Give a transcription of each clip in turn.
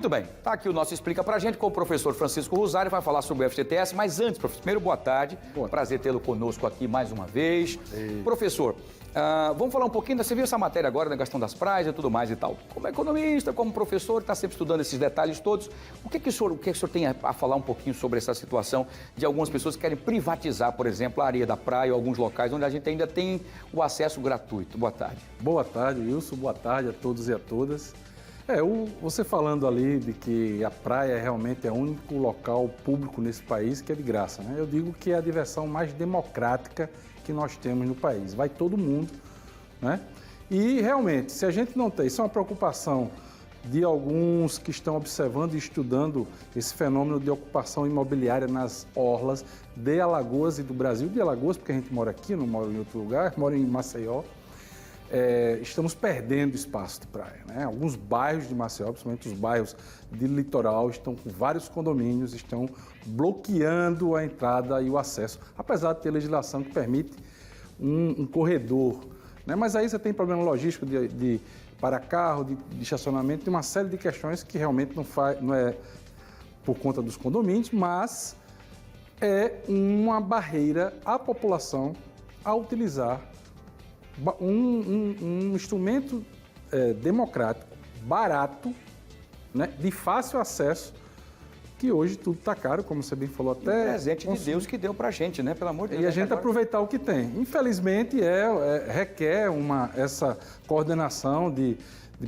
Muito bem, tá aqui o nosso Explica Pra Gente com o professor Francisco Rosário, vai falar sobre o FGTS, mas antes, professor, primeiro boa tarde, prazer tê-lo conosco aqui mais uma vez. Professor, vamos falar um pouquinho, você viu essa matéria agora da questão das praias e tudo mais e tal. Como economista, como professor, está sempre estudando esses detalhes todos, o que o senhor tem a falar um pouquinho sobre essa situação de algumas pessoas que querem privatizar, por exemplo, a areia da praia ou alguns locais onde a gente ainda tem o acesso gratuito? Boa tarde. Boa tarde, Wilson, boa tarde a todos e a todas. Você falando ali de que a praia realmente é o único local público nesse país que é de graça, né? Eu digo que é a diversão mais democrática que nós temos no país. Vai todo mundo, né? E realmente, se a gente não tem, isso é uma preocupação de alguns que estão observando e estudando esse fenômeno de ocupação imobiliária nas orlas de Alagoas e do Brasil. De Alagoas, porque a gente mora aqui, não mora em outro lugar, mora em Maceió. Estamos perdendo espaço de praia, né? Alguns bairros de Maceió, principalmente os bairros de litoral, estão com vários condomínios, estão bloqueando a entrada e o acesso, apesar de ter legislação que permite um corredor, né? Mas aí você tem problema logístico de para-carro, de estacionamento, tem uma série de questões que realmente não é por conta dos condomínios, mas é uma barreira à população a utilizar um instrumento democrático, barato, né, de fácil acesso, que hoje tudo está caro, como você bem falou, até... presente de Deus que deu para a gente, né? Pelo amor de Deus. E a gente aproveitar o que tem. Infelizmente, requer essa coordenação de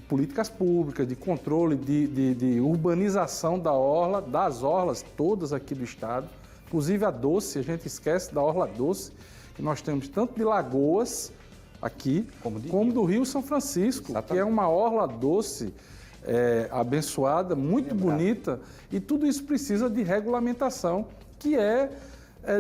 políticas públicas, de controle, de urbanização das orlas todas aqui do estado, inclusive a Doce, a gente esquece da Orla Doce, que nós temos tanto de Lagoas aqui, como do Rio São Francisco, exatamente, que é uma orla doce, abençoada, muito bonita, e tudo isso precisa de regulamentação, que é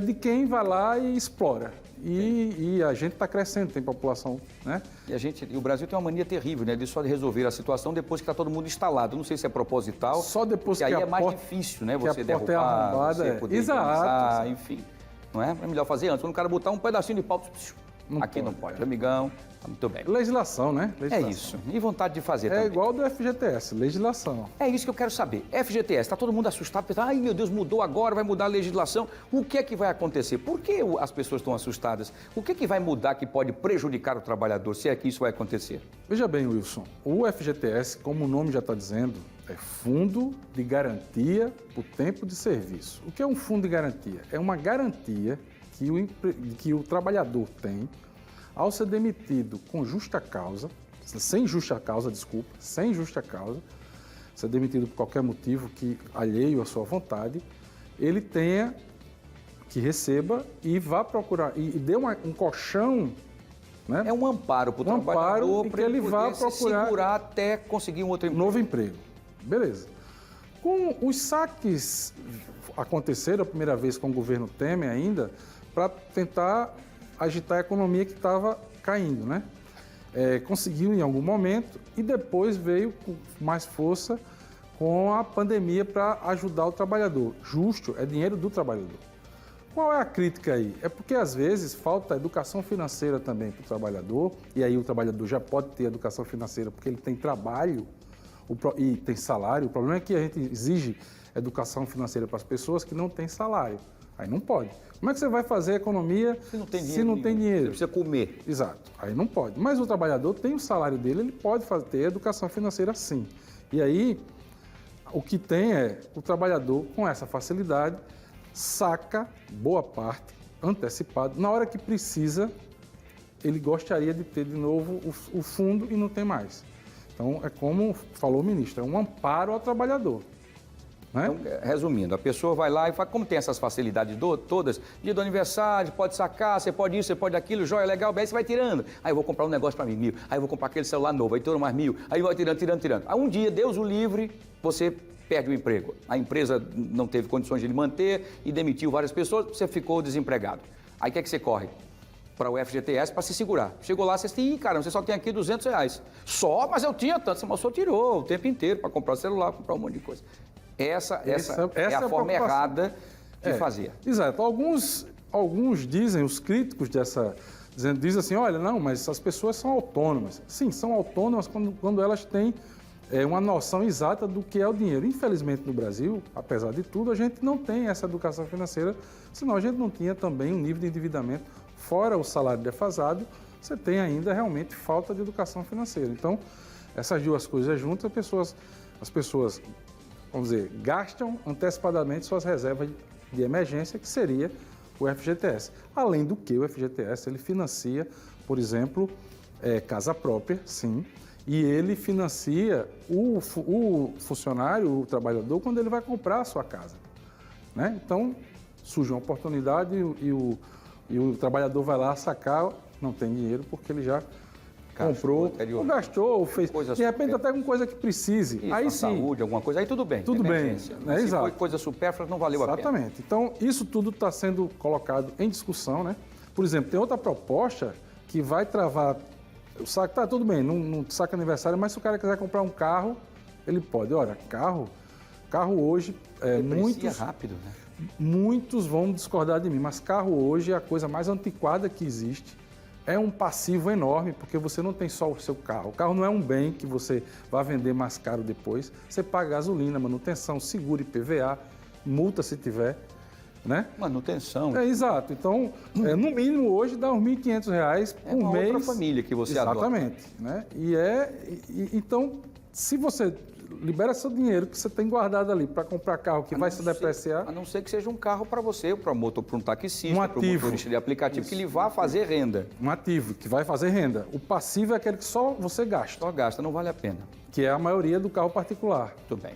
de quem vai lá e explora. E a gente está crescendo, tem população, né? E o Brasil tem uma mania terrível, né? De só resolver a situação depois que está todo mundo instalado. Não sei se é proposital. Só depois que aí é mais difícil, né? Você derrubar, você poder exato, enfim. Não é? É melhor fazer antes. Quando o cara botar um pedacinho de pau, aqui não pode, amigão. Muito bem. Legislação, né? Legislação. É isso. E vontade de fazer também. É igual do FGTS, legislação. É isso que eu quero saber. FGTS, está todo mundo assustado, pensando, ai meu Deus, mudou agora, vai mudar a legislação. O que é que vai acontecer? Por que as pessoas estão assustadas? O que é que vai mudar que pode prejudicar o trabalhador, se é que isso vai acontecer? Veja bem, Wilson, o FGTS, como o nome já está dizendo, é Fundo de Garantia por Tempo de Serviço. O que é um fundo de garantia? É uma garantia que o trabalhador tem ao ser demitido com justa causa, sem justa causa, ser demitido por qualquer motivo que alheio à sua vontade, ele tenha que receba e vá procurar, e dê um colchão, né? É um amparo para o trabalhador, para ele vá procurar segurar até conseguir um outro emprego. Novo emprego. Beleza. Com os saques aconteceram a primeira vez com o governo Temer ainda, para tentar agitar a economia que estava caindo, né? Conseguiu em algum momento e depois veio com mais força com a pandemia para ajudar o trabalhador. Justo, é dinheiro do trabalhador. Qual é a crítica aí? É porque às vezes falta educação financeira também para o trabalhador, e aí o trabalhador já pode ter educação financeira porque ele tem trabalho e tem salário. O problema é que a gente exige educação financeira para as pessoas que não têm salário. Aí não pode. Como é que você vai fazer economia se não tem dinheiro? Você precisa comer. Exato. Aí não pode. Mas o trabalhador tem o salário dele, ele pode ter educação financeira sim. E aí, o que tem é o trabalhador, com essa facilidade, saca boa parte, antecipado. Na hora que precisa, ele gostaria de ter de novo o fundo e não tem mais. Então, é como falou o ministro, é um amparo ao trabalhador. Né? Então, resumindo, a pessoa vai lá e fala, como tem essas facilidades todas, dia do aniversário, pode sacar, você pode isso, você pode aquilo, joia, legal, bem, você vai tirando. Aí eu vou comprar um negócio para mim, 1.000, aí eu vou comprar aquele celular novo, aí tira mais 1.000, aí vai tirando. Aí um dia, Deus o livre, você perde o emprego. A empresa não teve condições de lhe manter e demitiu várias pessoas, você ficou desempregado. Aí o que é que você corre? Para o FGTS para se segurar. Chegou lá, você disse, caramba, você só tem aqui R$200. Só? Mas eu tinha tanto. Mas o senhor tirou o tempo inteiro para comprar celular, comprar um monte de coisa. Essa é a forma errada de fazer. Exato. Alguns dizem, os críticos dizem assim, olha, não, mas as pessoas são autônomas. Sim, são autônomas quando elas têm uma noção exata do que é o dinheiro. Infelizmente, no Brasil, apesar de tudo, a gente não tem essa educação financeira, senão a gente não tinha também um nível de endividamento, fora o salário defasado, você tem ainda realmente falta de educação financeira. Então, essas duas coisas juntas, as pessoas, vamos dizer, gastam antecipadamente suas reservas de emergência, que seria o FGTS. Além do que o FGTS, ele financia, por exemplo, casa própria, sim, e ele financia o funcionário, o trabalhador, quando ele vai comprar a sua casa, né? Então, surge uma oportunidade e o trabalhador vai lá sacar, não tem dinheiro porque ele já comprou, ou gastou, ou fez, de repente até com coisa que precise. Isso, aí sim, saúde, alguma coisa, aí tudo bem. Tudo bem, né? Se Exato. foi coisa supérflua, não valeu a pena. Exatamente. Então, isso tudo está sendo colocado em discussão, né? Por exemplo, tem outra proposta que vai travar o saque, tá tudo bem, não saca aniversário, mas se o cara quiser comprar um carro, ele pode. Olha, carro hoje, rápido, né? Muitos vão discordar de mim, mas carro hoje é a coisa mais antiquada que existe. É um passivo enorme, porque você não tem só o seu carro. O carro não é um bem que você vai vender mais caro depois. Você paga gasolina, manutenção, seguro IPVA, multa se tiver, né? Manutenção. Exato. Então, no mínimo hoje dá uns R$1.500 por mês. É uma outra família que você adota. Exatamente. Né? Então, se você libera seu dinheiro que você tem guardado ali para comprar carro que vai se depreciar. A não ser que seja um carro para você, para um taxista, para um ativo. motorista de aplicativo, que lhe vá fazer renda. Um ativo que vai fazer renda. O passivo é aquele que só você gasta. Só gasta, não vale a pena. Que é a maioria do carro particular. Muito bem.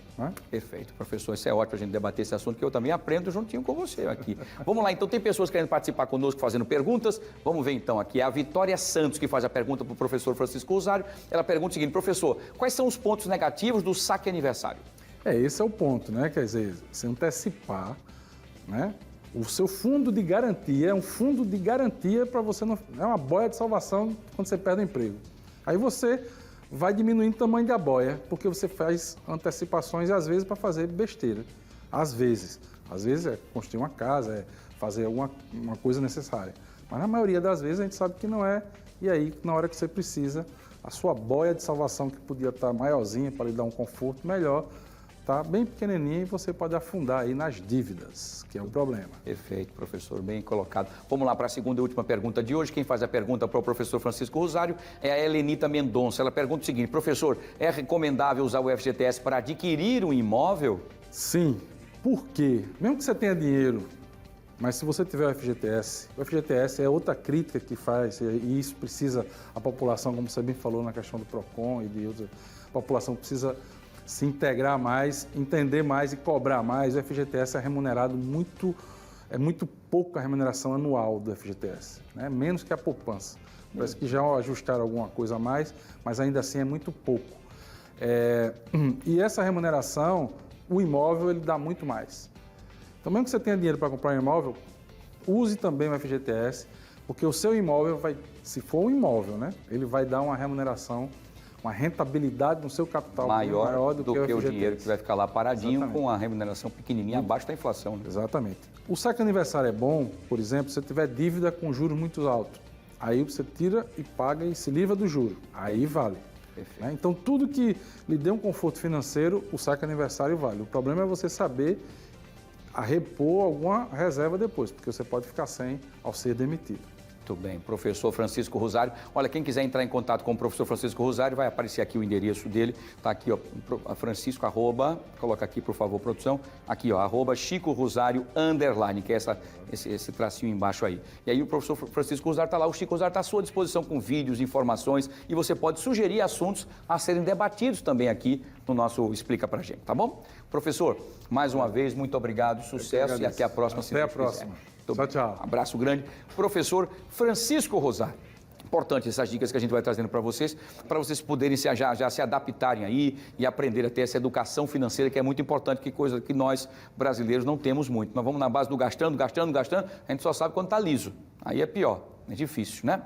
Perfeito. Professor, isso é ótimo a gente debater esse assunto, que eu também aprendo juntinho com você aqui. Vamos lá, então, tem pessoas querendo participar conosco, fazendo perguntas. Vamos ver, então, aqui. É a Vitória Santos, que faz a pergunta para o professor Francisco Rosário. Ela pergunta o seguinte: professor, quais são os pontos negativos do saque aniversário? Esse é o ponto, né? Quer dizer, você antecipar, né? O seu fundo de garantia é um fundo de garantia para você não... É uma boia de salvação quando você perde o emprego. Aí você vai diminuindo o tamanho da boia, porque você faz antecipações, às vezes, para fazer besteira. Às vezes é construir uma casa, é fazer uma coisa necessária. Mas na maioria das vezes a gente sabe que não é. E aí, na hora que você precisa, a sua boia de salvação, que podia estar maiorzinha para lhe dar um conforto melhor, está bem pequenininha e você pode afundar aí nas dívidas, que é o problema. Perfeito, professor, bem colocado. Vamos lá para a segunda e última pergunta de hoje. Quem faz a pergunta para o professor Francisco Rosário é a Helenita Mendonça. Ela pergunta o seguinte: professor, é recomendável usar o FGTS para adquirir um imóvel? Sim. Por quê? Mesmo que você tenha dinheiro, mas se você tiver o FGTS é outra crítica que faz, e isso precisa, a população, como você bem falou na questão do PROCON e de outras, a população precisa se integrar mais, entender mais e cobrar mais. O FGTS é remunerado muito pouco a remuneração anual do FGTS, né? Menos que a poupança. Parece que já ajustaram alguma coisa a mais, mas ainda assim é muito pouco. E essa remuneração, o imóvel, ele dá muito mais. Então, mesmo que você tenha dinheiro para comprar um imóvel, use também o FGTS, porque o seu imóvel vai, se for um imóvel, né? Ele vai dar uma remuneração, uma rentabilidade no seu capital maior do que o dinheiro que vai ficar lá paradinho. Exatamente. Com a remuneração pequenininha, abaixo da inflação. Né? Exatamente. O saque aniversário é bom, por exemplo, se você tiver dívida com juros muito altos. Aí você tira e paga e se livra do juro. Aí vale. Né? Então, tudo que lhe dê um conforto financeiro, o saque aniversário vale. O problema é você saber repor alguma reserva depois, porque você pode ficar sem ao ser demitido. Muito bem, professor Francisco Rosário. Olha, quem quiser entrar em contato com o professor Francisco Rosário, vai aparecer aqui o endereço dele. Está aqui, ó, Francisco, arroba, coloca aqui, por favor, produção. Aqui, ó, arroba Chico Rosário, _, que é esse tracinho embaixo aí. E aí o professor Francisco Rosário está lá, o Chico Rosário está à sua disposição com vídeos, informações, e você pode sugerir assuntos a serem debatidos também aqui no nosso Explica Pra Gente, tá bom? Professor, mais uma vez, muito obrigado, sucesso e até a próxima. Até a próxima. Tchau, tchau. Abraço grande. Professor Francisco Rosário. Importante essas dicas que a gente vai trazendo para vocês poderem já se adaptarem aí e aprender a ter essa educação financeira, que é muito importante, que coisa que nós brasileiros não temos muito. Nós vamos na base do gastando, a gente só sabe quando está liso. Aí é pior, é difícil, né?